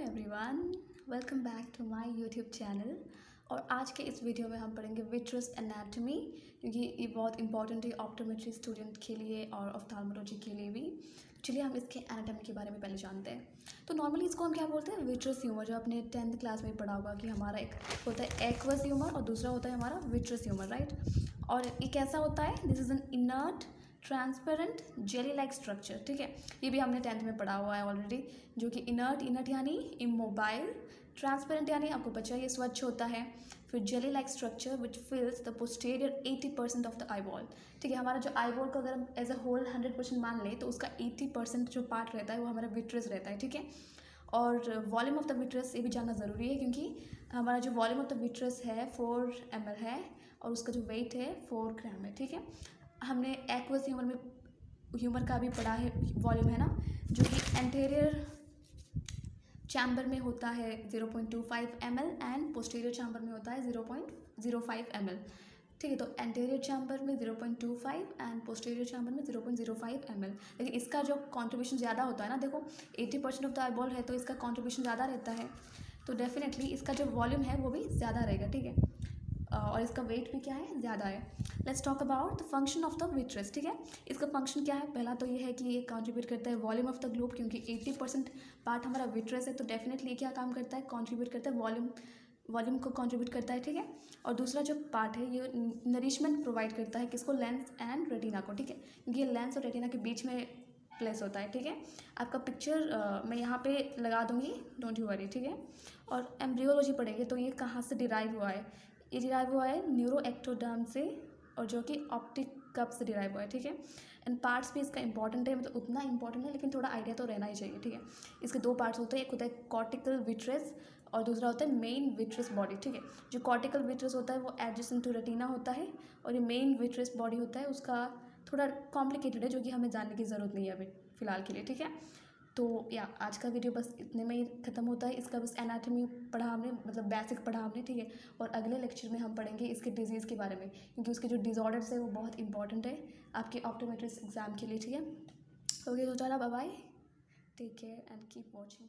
Everyone, welcome back to my YouTube channel. और आज के इस वीडियो में हम पढ़ेंगे विट्रस एनाटॉमी, क्योंकि ये बहुत इंपॉर्टेंट है ऑप्टोमेट्री स्टूडेंट के लिए और ऑफ्थाल्मोलॉजी के लिए भी। चलिए हम इसके एनाटॉमी के बारे में पहले जानते हैं। तो नॉर्मली इसको हम क्या बोलते हैं? विट्रस ह्यूमर, जो आपने 10th क्लास में पढ़ा होगा कि हमारा एक होता है एक्वस ह्यूमर और दूसरा होता है हमारा विट्रस ह्यूमर, राइट। और ये कैसा होता है? This is an inert transparent jelly like structure, ठीक है। ये भी हमने 10th में पढ़ा हुआ है ऑलरेडी, जो कि इनर्ट यानी इमोबाइल, ट्रांसपेरेंट यानी आपको पता है ये स्वच्छ होता है, फिर jelly like structure which फिल्स the posterior 80% of the eye ball, ठीक है। हमारा जो आई बॉल को अगर हम एज अ होल 100% मान लें तो उसका 80% जो पार्ट रहता है वो हमारा विट्रस रहता है, ठीक है। और वॉल्यूम ऑफ द विट्रस ये भी जानना ज़रूरी है, क्योंकि हमारा जो वॉल्यूम ऑफ द विट्रस है 4 ml है और उसका जो वेट है 4 ग्राम है, ठीक है। हमने एक्वस ह्यूमर का भी पढ़ा है, वॉल्यूम है ना, जो कि एंटेरियर चैम्बर में होता है 0.25 ml एंड पोस्टीरियर चैम्बर में होता है 0.05 ml, ठीक है। तो एंटेरियर चैम्बर में 0.25 एंड पोस्टीरियर चैम्बर में 0.05 ml। लेकिन इसका जो कंट्रीब्यूशन ज़्यादा होता है ना, देखो 80% ऑफ द आईबॉल है तो इसका कंट्रीब्यूशन ज़्यादा रहता है, तो डेफिनेटली इसका जो वॉल्यूम है वो भी ज़्यादा रहेगा, ठीक है। और इसका वेट भी क्या है? ज़्यादा है। Let's talk about the function of the vitreous, ठीक है। इसका फंक्शन क्या है? पहला तो ये है कि ये कंट्रीब्यूट करता है वॉल्यूम ऑफ द ग्लोब, क्योंकि 80% पार्ट हमारा विट्रस है, तो डेफिनेटली क्या काम करता है? कंट्रीब्यूट करता है वॉल्यूम को कंट्रीब्यूट करता है, ठीक है। और दूसरा जो पार्ट है ये नरिशमेंट प्रोवाइड करता है किसको? लेंस एंड रेटिना को, ठीक है, क्योंकि ये लेंस और रेटिना के बीच में प्लेस होता है, ठीक है। आपका पिक्चर मैं यहाँ पे लगा दूँगी, डोंट यू वरी, ठीक है। और एम्ब्रियोलॉजी पढ़ेंगे तो ये कहाँ से डिराइव हुआ है? ये डिराइव हुआ है न्यूरो एक्टोडर्म से, और जो कि ऑप्टिक कप से डिराइव हुआ है, ठीक है। एंड पार्ट्स भी इसका इंपॉर्टेंट है, मतलब उतना इंपॉर्टेंट है लेकिन थोड़ा आइडिया तो रहना ही चाहिए, ठीक है। इसके 2 पार्ट्स होते हैं, एक होता है कॉर्टिकल विट्रस और दूसरा होता है मेन विट्रस बॉडी, ठीक है। जो कॉर्टिकल विट्रस होता है वो एडजेसेंट टू रेटिना होता है, और ये मेन विट्रस बॉडी होता है उसका थोड़ा कॉम्प्लिकेटेड है, जो कि हमें जानने की ज़रूरत नहीं है अभी फ़िलहाल के लिए, ठीक है। तो या आज का वीडियो बस इतने में ही ख़त्म होता है। इसका बस एनाटॉमी पढ़ा हमने, मतलब बेसिक पढ़ा हमने, ठीक है। और अगले लेक्चर में हम पढ़ेंगे इसके डिजीज़ के बारे में, क्योंकि उसके जो डिसऑर्डर्स है वो बहुत इंपॉर्टेंट है आपके ऑप्टोमेट्रिक्स एग्ज़ाम के लिए, ठीक है। ओके, तो चलो bye bye, take care and keep watching.